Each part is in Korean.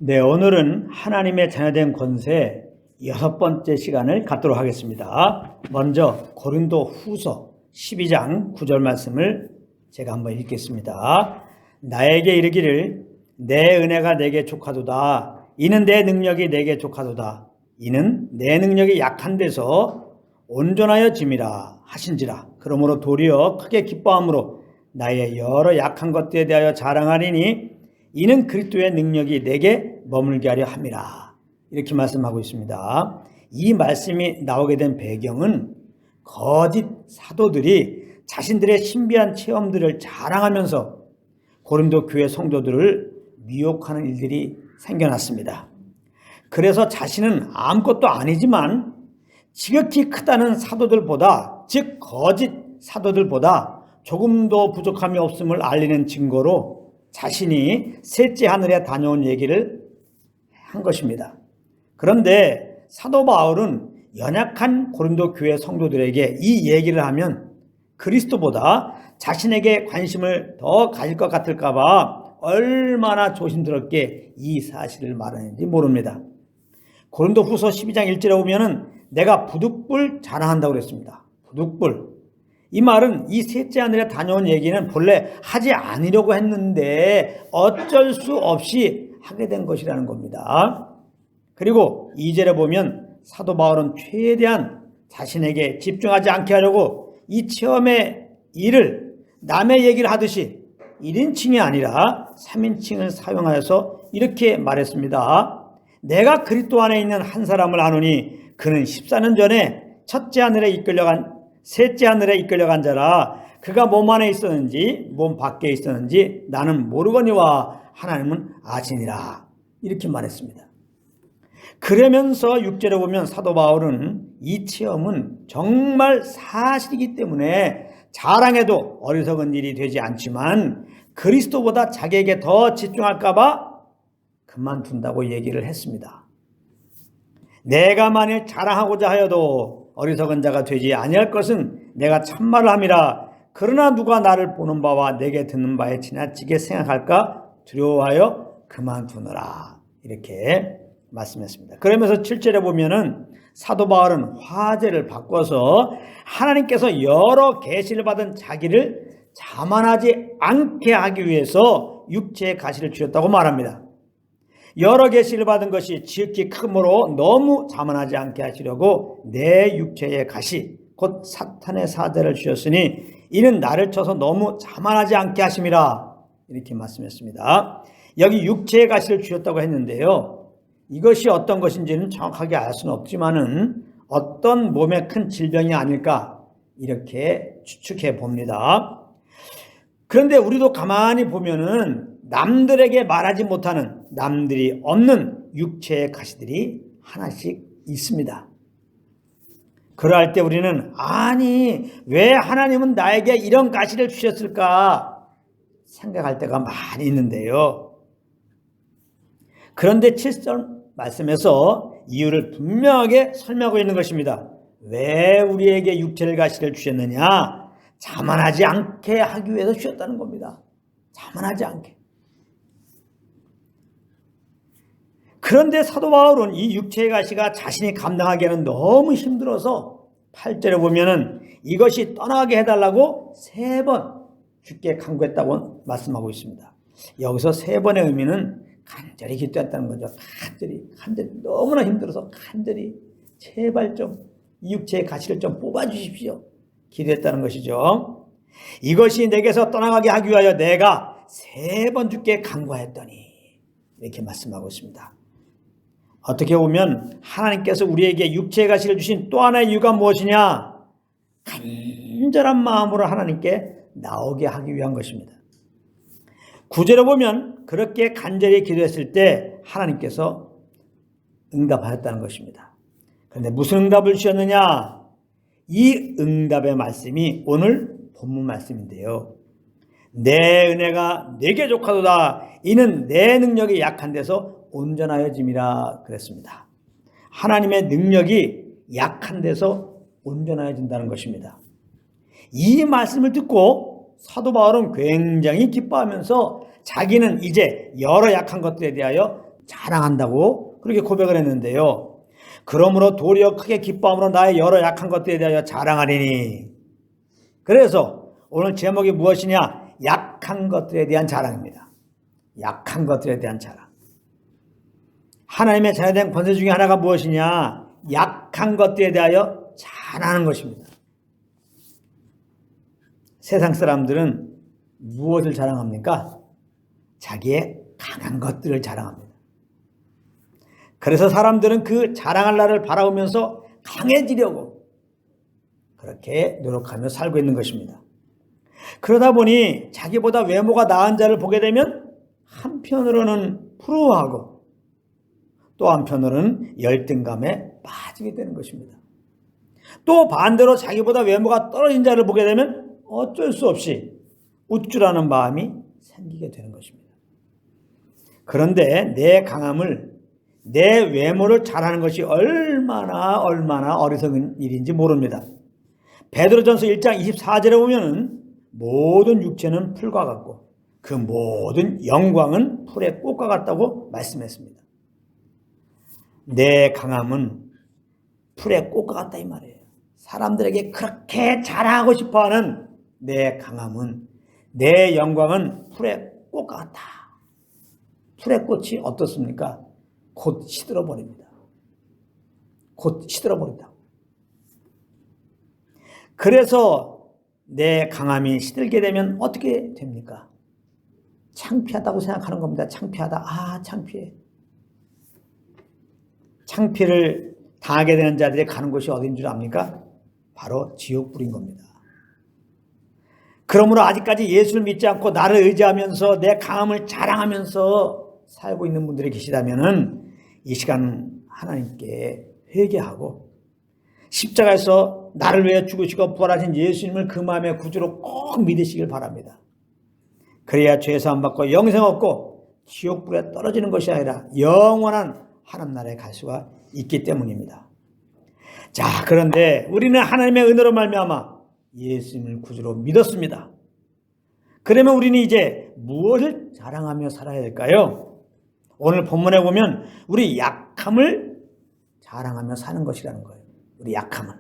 네, 오늘은 하나님의 자녀된 권세 6번째 시간을 갖도록 하겠습니다. 먼저 고린도 후서 12장 9절 말씀을 제가 한번 읽겠습니다. 나에게 이르기를 내 은혜가 내게 족하도다. 이는 내 능력이 내게 족하도다. 이는 내 능력이 약한 데서 온전하여 짐이라 하신지라. 그러므로 도리어 크게 기뻐함으로 나의 여러 약한 것들에 대하여 자랑하리니 이는 그리스도의 능력이 내게 머물게 하려 함이라. 이렇게 말씀하고 있습니다. 이 말씀이 나오게 된 배경은 거짓 사도들이 자신들의 신비한 체험들을 자랑하면서 고린도 교회 성도들을 미혹하는 일들이 생겨났습니다. 그래서 자신은 아무것도 아니지만 지극히 크다는 사도들보다, 즉 거짓 사도들보다 조금도 부족함이 없음을 알리는 증거로 자신이 셋째 하늘에 다녀온 얘기를 한 것입니다. 그런데 사도 바울은 연약한 고린도 교회 성도들에게 이 얘기를 하면 그리스도보다 자신에게 관심을 더 가질 것 같을까 봐 얼마나 조심스럽게 이 사실을 말하는지 모릅니다. 고린도 후서 12장 1절에 보면은 내가 부득불 자랑한다고 그랬습니다. 부득불. 이 말은 이 셋째 하늘에 다녀온 얘기는 본래 하지 않으려고 했는데 어쩔 수 없이 하게 된 것이라는 겁니다. 그리고 2절에 보면 사도 바울은 최대한 자신에게 집중하지 않게 하려고 이 체험의 일을 남의 얘기를 하듯이 1인칭이 아니라 3인칭을 사용하여서 이렇게 말했습니다. 내가 그리스도 안에 있는 한 사람을 아노니 그는 14년 전에 셋째 하늘에 이끌려간 자라. 그가 몸 안에 있었는지 몸 밖에 있었는지 나는 모르거니와 하나님은 아시니라. 이렇게 말했습니다. 그러면서 6절에 보면 사도 바울은 이 체험은 정말 사실이기 때문에 자랑해도 어리석은 일이 되지 않지만 그리스도보다 자기에게 더 집중할까 봐 그만둔다고 얘기를 했습니다. 내가 만일 자랑하고자 하여도 어리석은 자가 되지 아니할 것은 내가 참말을 함이라. 그러나 누가 나를 보는 바와 내게 듣는 바에 지나치게 생각할까 두려워하여 그만두느라. 이렇게 말씀했습니다. 그러면서 7절에 보면은 사도 바울은 화제를 바꿔서 하나님께서 여러 계시를 받은 자기를 자만하지 않게 하기 위해서 육체의 가시를 주셨다고 말합니다. 여러 계시를 받은 것이 지극히 크므로 너무 자만하지 않게 하시려고 내 육체의 가시 곧 사탄의 사자를 주셨으니 이는 나를 쳐서 너무 자만하지 않게 하심이라. 이렇게 말씀했습니다. 여기 육체의 가시를 주셨다고 했는데요, 이것이 어떤 것인지는 정확하게 알 수는 없지만은 어떤 몸에 큰 질병이 아닐까 이렇게 추측해 봅니다. 그런데 우리도 가만히 보면은 남들에게 말하지 못하는, 남들이 없는 육체의 가시들이 하나씩 있습니다. 그럴 때 우리는 아니 왜 하나님은 나에게 이런 가시를 주셨을까 생각할 때가 많이 있는데요. 그런데 7절 말씀에서 이유를 분명하게 설명하고 있는 것입니다. 왜 우리에게 육체의 가시를 주셨느냐? 자만하지 않게 하기 위해서 주셨다는 겁니다. 자만하지 않게. 그런데 사도 바울은 이 육체의 가시가 자신이 감당하기에는 너무 힘들어서 8절에 보면은 이것이 떠나게 해달라고 3번 주께 간구했다고 말씀하고 있습니다. 여기서 3번의 의미는 간절히 기도했다는 거죠. 간절히 너무나 힘들어서 간절히 제발 좀 이 육체의 가시를 좀 뽑아주십시오. 기도했다는 것이죠. 이것이 내게서 떠나가게 하기 위하여 내가 3번 주께 간구하였더니 이렇게 말씀하고 있습니다. 어떻게 보면 하나님께서 우리에게 육체의 가시를 주신 또 하나의 이유가 무엇이냐? 간절한 마음으로 하나님께 나오게 하기 위한 것입니다. 9절에 보면 그렇게 간절히 기도했을 때 하나님께서 응답하였다는 것입니다. 그런데 무슨 응답을 주셨느냐? 이 응답의 말씀이 오늘 본문 말씀인데요. 내 은혜가 내게 족하도다. 이는 내 능력이 약한 데서 온전하여짐이라 그랬습니다. 하나님의 능력이 약한 데서 온전하여진다는 것입니다. 이 말씀을 듣고 사도 바울은 굉장히 기뻐하면서 자기는 이제 여러 약한 것들에 대하여 자랑한다고 그렇게 고백을 했는데요. 그러므로 도리어 크게 기뻐함으로 나의 여러 약한 것들에 대하여 자랑하리니. 그래서 오늘 제목이 무엇이냐? 약한 것들에 대한 자랑입니다. 약한 것들에 대한 자랑. 하나님의 자녀된 권세 중에 하나가 무엇이냐? 약한 것들에 대하여 자랑하는 것입니다. 세상 사람들은 무엇을 자랑합니까? 자기의 강한 것들을 자랑합니다. 그래서 사람들은 그 자랑할 날을 바라보면서 강해지려고 그렇게 노력하며 살고 있는 것입니다. 그러다 보니 자기보다 외모가 나은 자를 보게 되면 한편으로는 부러워하고 또 한편으로는 열등감에 빠지게 되는 것입니다. 또 반대로 자기보다 외모가 떨어진 자를 보게 되면 어쩔 수 없이 우쭐하는 마음이 생기게 되는 것입니다. 그런데 내 강함을, 내 외모를 잘하는 것이 얼마나 어리석은 일인지 모릅니다. 베드로전서 1장 24절에 보면은 모든 육체는 풀과 같고 그 모든 영광은 풀의 꽃과 같다고 말씀했습니다. 내 강함은 풀의 꽃과 같다 이 말이에요. 사람들에게 그렇게 자랑하고 싶어하는 내 강함은, 내 영광은 풀의 꽃과 같다. 풀의 꽃이 어떻습니까? 곧 시들어버립니다. 곧 시들어버린다. 그래서 내 강함이 시들게 되면 어떻게 됩니까? 창피하다고 생각하는 겁니다. 창피하다. 아, 창피해. 창피를 당하게 되는 자들이 가는 곳이 어딘 줄 압니까? 바로 지옥불인 겁니다. 그러므로 아직까지 예수를 믿지 않고 나를 의지하면서 내 강함을 자랑하면서 살고 있는 분들이 계시다면 이 시간 하나님께 회개하고 십자가에서 나를 위해 죽으시고 부활하신 예수님을 그 마음의 구주로 꼭 믿으시길 바랍니다. 그래야 죄사함 받고 영생 얻고 지옥불에 떨어지는 것이 아니라 영원한 하나님 나라에 갈 수가 있기 때문입니다. 자, 그런데 우리는 하나님의 은혜로 말미암아 예수님을 구주로 믿었습니다. 그러면 우리는 이제 무엇을 자랑하며 살아야 될까요? 오늘 본문에 보면 우리 약함을 자랑하며 사는 것이라는 거예요. 우리 약함은.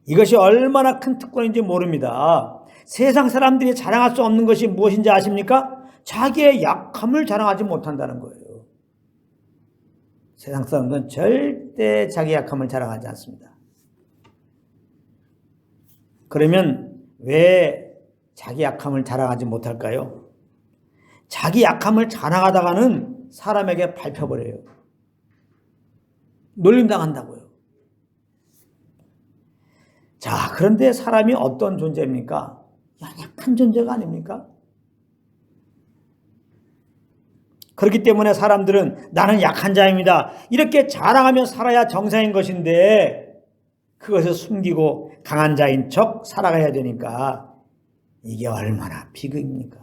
이것이 얼마나 큰 특권인지 모릅니다. 세상 사람들이 자랑할 수 없는 것이 무엇인지 아십니까? 자기의 약함을 자랑하지 못한다는 거예요. 세상 사람들은 절대 자기 약함을 자랑하지 않습니다. 그러면 왜 자기 약함을 자랑하지 못할까요? 자기 약함을 자랑하다가는 사람에게 밟혀버려요. 놀림당한다고요. 자, 그런데 사람이 어떤 존재입니까? 약한 존재가 아닙니까? 그렇기 때문에 사람들은 나는 약한 자입니다. 이렇게 자랑하며 살아야 정상인 것인데 그것을 숨기고 강한 자인 척 살아가야 되니까 이게 얼마나 비극입니까?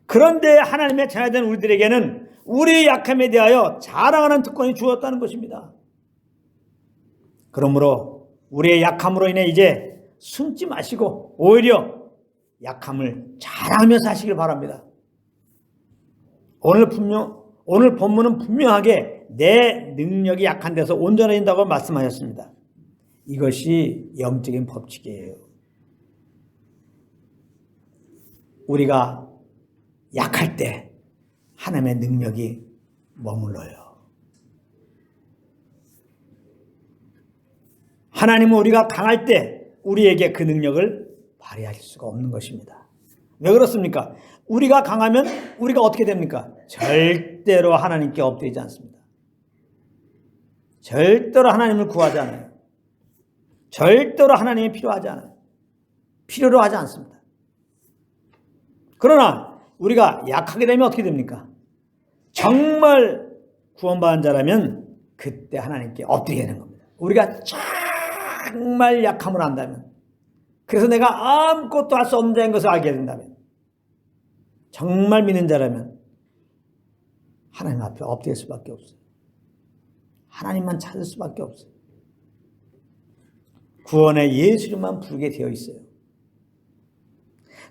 그런데 하나님의 자녀된 우리들에게는 우리의 약함에 대하여 자랑하는 특권이 주어졌다는 것입니다. 그러므로 우리의 약함으로 인해 이제 숨지 마시고 오히려 약함을 자랑하며 사시길 바랍니다. 오늘 본문은 분명하게 내 능력이 약한 데서 온전해진다고 말씀하셨습니다. 이것이 영적인 법칙이에요. 우리가 약할 때 하나님의 능력이 머물러요. 하나님은 우리가 강할 때 우리에게 그 능력을 발휘하실 수가 없는 것입니다. 왜 그렇습니까? 우리가 강하면 우리가 어떻게 됩니까? 절대로 하나님께 엎드리지 않습니다. 절대로 하나님을 구하지 않아요. 절대로 하나님이 필요하지 않아요. 필요로 하지 않습니다. 그러나 우리가 약하게 되면 어떻게 됩니까? 정말 구원받은 자라면 그때 하나님께 엎드리게 되는 겁니다. 우리가 정말 약함을 안다면, 그래서 내가 아무것도 할 수 없는 자인 것을 알게 된다면, 정말 믿는 자라면 하나님 앞에 엎드릴 수밖에 없어요. 하나님만 찾을 수밖에 없어요. 구원의 예수님만 부르게 되어 있어요.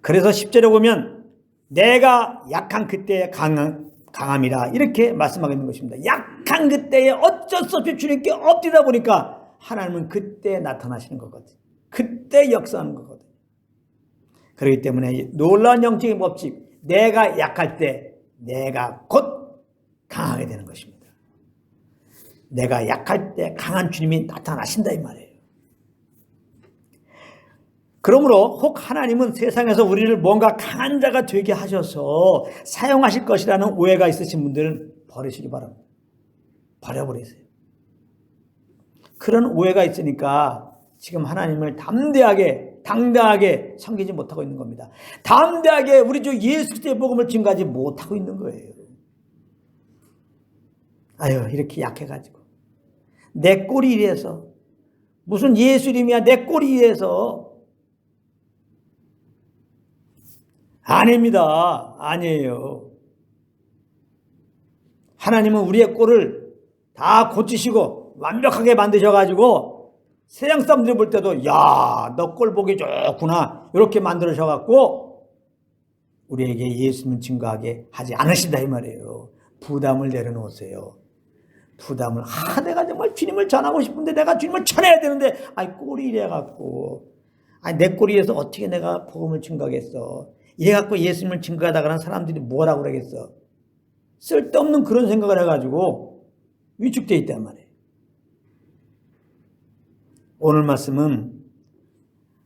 그래서 10절에 보면 내가 약한 그때에 강한 강함이라 이렇게 말씀하고 있는 것입니다. 약한 그때에 어쩔 수 없이 주님께 엎드리다 보니까 하나님은 그때 나타나시는 거거든요. 그때 역사하는 거거든요. 그렇기 때문에 놀라운 영적인 법칙, 내가 약할 때 내가 곧 강하게 되는 것입니다. 내가 약할 때 강한 주님이 나타나신다 이 말이에요. 그러므로 혹 하나님은 세상에서 우리를 뭔가 강한 자가 되게 하셔서 사용하실 것이라는 오해가 있으신 분들은 버리시기 바랍니다. 버려버리세요. 그런 오해가 있으니까 지금 하나님을 당당하게 섬기지 못하고 있는 겁니다. 담대하게 우리 주 예수 그리스도의 복음을 증거하지 못하고 있는 거예요. 아유, 이렇게 약해가지고 내 꼴이 이래서 무슨 예수 이름이야 내 꼴이 이래서. 아닙니다. 아니에요. 하나님은 우리의 꼴을 다 고치시고 완벽하게 만드셔가지고 세상 사람들이 볼 때도 야, 너 꼴 보기 좋구나 이렇게 만들으셔갖고 우리에게 예수님을 증거하게 하지 않으신다 이 말이에요. 부담을 내려놓으세요. 부담을 내가 정말 주님을 전하고 싶은데 내가 주님을 전해야 되는데 꼴이 이래갖고 내 꼴이래서 어떻게 내가 복음을 증거하겠어. 이래갖고 예수님을 증거하다가는 사람들이 뭐라고 그러겠어. 쓸데없는 그런 생각을 해가지고 위축되어 있단 말이에요. 오늘 말씀은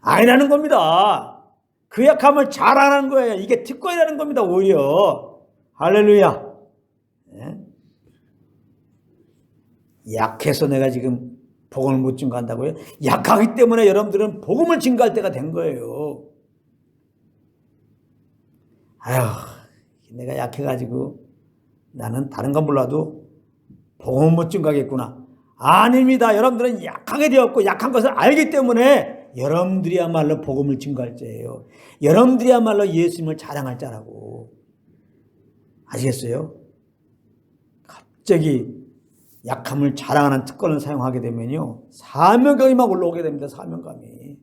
아니라는 겁니다. 그 약함을 자랑하는 거예요. 이게 특권이라는 겁니다. 오히려. 할렐루야. 네? 약해서 내가 지금 복음을 못 증거한다고요? 약하기 때문에 여러분들은 복음을 증거할 때가 된 거예요. 아휴, 내가 약해가지고 나는 다른 건 몰라도 복음을 못 증거하겠구나. 아닙니다. 여러분들은 약하게 되었고 약한 것을 알기 때문에 여러분들이야말로 복음을 증거할 자예요. 여러분들이야말로 예수님을 자랑할 자라고. 아시겠어요? 갑자기 약함을 자랑하는 특권을 사용하게 되면요, 사명감이 막 올라오게 됩니다. 사명감이.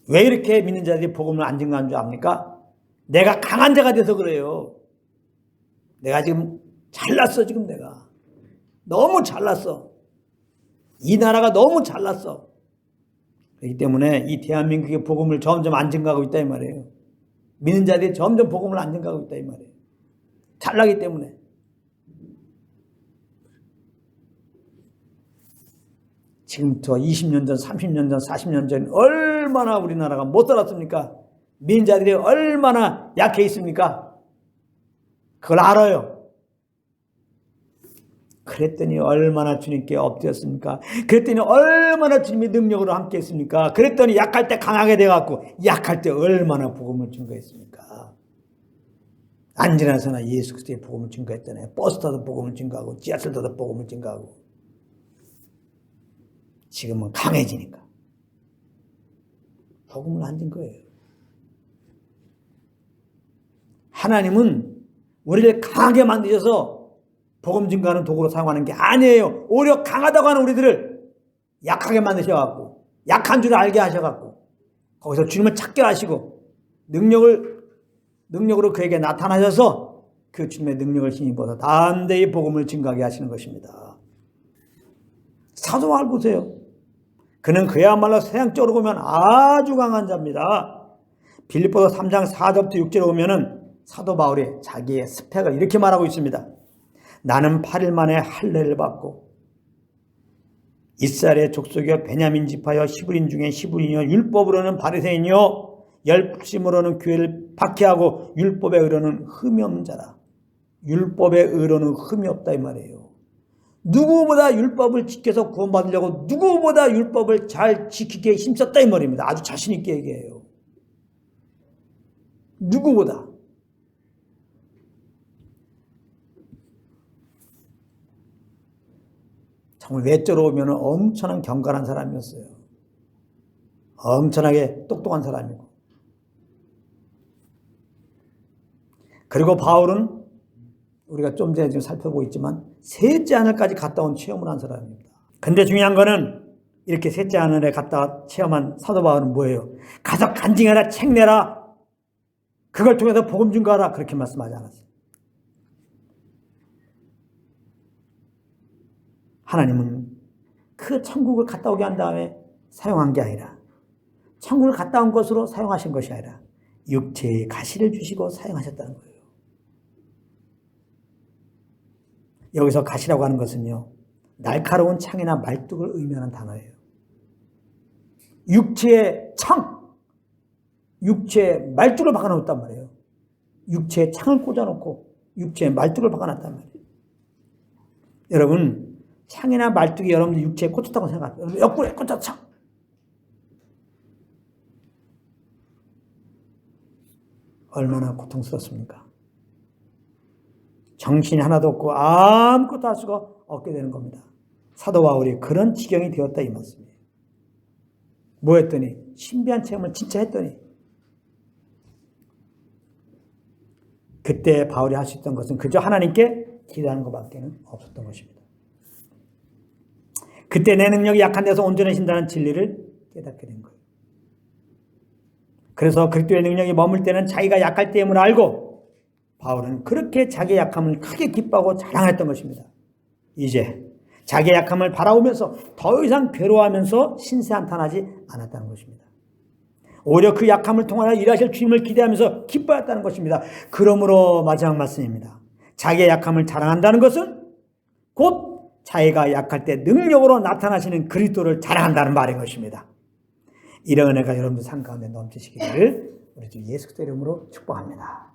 왜 이렇게 믿는 자들이 복음을 안 증거하는 줄 압니까? 내가 강한 자가 돼서 그래요. 내가 지금 잘났어. 지금 내가 너무 잘났어. 이 나라가 너무 잘났어. 그렇기 때문에 이 대한민국의 복음을 점점 안 증거하고 있다 이 말이에요. 믿는 자들이 점점 복음을 안 증거하고 있다 이 말이에요. 잘나기 때문에. 지금부터 20년 전, 30년 전, 40년 전 얼마나 우리나라가 못 살았습니까? 믿는 자들이 얼마나 약해 있습니까? 그걸 알아요. 그랬더니 얼마나 주님께 엎드렸습니까? 그랬더니 얼마나 주님의 능력으로 함께 했습니까? 그랬더니 약할 때 강하게 돼갖고 약할 때 얼마나 복음을 증거했습니까? 안지나서나 예수 그리스도의 복음을 증거했잖아요. 버스 타도 복음을 증거하고 지하철 타도 복음을 증거하고. 지금은 강해지니까 복음을 안 증거해요. 하나님은 우리를 강하게 만드셔서 복음 증거하는 도구로 사용하는 게 아니에요. 오히려 강하다고 하는 우리들을 약하게 만드셔갖고 약한 줄 알게 하셔갖고 거기서 주님을 찾게 하시고 능력으로 그에게 나타나셔서 그 주님의 능력을 힘입어서 담대히 복음을 증거하게 하시는 것입니다. 사도 바울 보세요. 그는 그야말로 세상적으로 보면 아주 강한 자입니다. 빌립보서 3장 4절부터 6절에 보면은 사도 바울이 자기의 스펙을 이렇게 말하고 있습니다. 나는 8일 만에 할례를 받고 이스라엘의 족속이여 베냐민 지파여 히브리인 중에 히브리인이여 율법으로는 바리새인이여 열심으로는 교회를 박해하고 율법의 의로는 흠이 없는 자라. 율법의 의로는 흠이 없다 이 말이에요. 누구보다 율법을 지켜서 구원받으려고 누구보다 율법을 잘 지키기에 힘썼다 이 말입니다. 아주 자신 있게 얘기해요. 누구보다. 정말 외적으로 보면 엄청난 경건한 사람이었어요. 엄청나게 똑똑한 사람이고. 그리고 바울은 우리가 좀 전에 지금 살펴보고 있지만 셋째 하늘까지 갔다 온 체험을 한 사람입니다. 근데 중요한 거는 이렇게 셋째 하늘에 갔다 체험한 사도 바울은 뭐예요? 가서 간증해라, 책 내라. 그걸 통해서 복음 증거하라 그렇게 말씀하지 않았어요. 하나님은 그 천국을 갔다 오게 한 다음에 사용한 게 아니라 천국을 갔다 온 것으로 사용하신 것이 아니라 육체의 가시를 주시고 사용하셨다는 거예요. 여기서 가시라고 하는 것은요, 날카로운 창이나 말뚝을 의미하는 단어예요. 육체의 창, 육체의 말뚝을 박아놓았단 말이에요. 육체의 창을 꽂아놓고 육체의 말뚝을 박아놨단 말이에요. 여러분, 창이나 말뚝이 여러분들 육체에 꽂혔다고 생각하세요. 옆구리에 꽂혔다 창. 얼마나 고통스럽습니까? 정신이 하나도 없고 아무것도 할 수가 없게 되는 겁니다. 사도 바울이 그런 지경이 되었다 이 말씀이에요. 뭐 했더니 신비한 체험을 진짜 했더니 그때 바울이 할 수 있던 것은 그저 하나님께 기도하는 것밖에 없었던 것입니다. 그때 내 능력이 약한 데서 온전해진다는 진리를 깨닫게 된 거예요. 그래서 그리스도의 능력이 머물 때는 자기가 약할 때임을 알고 바울은 그렇게 자기의 약함을 크게 기뻐하고 자랑했던 것입니다. 이제 자기의 약함을 바라보면서 더 이상 괴로워하면서 신세한탄하지 않았다는 것입니다. 오히려 그 약함을 통하여 일하실 주님을 기대하면서 기뻐했다는 것입니다. 그러므로 마지막 말씀입니다. 자기의 약함을 자랑한다는 것은 곧 자기가 약할 때 능력으로 나타나시는 그리스도를 자랑한다는 말인 것입니다. 이런 은혜가 여러분들 삶 가운데 넘치시기를 우리 주 예수 그리스도 이름으로 축복합니다.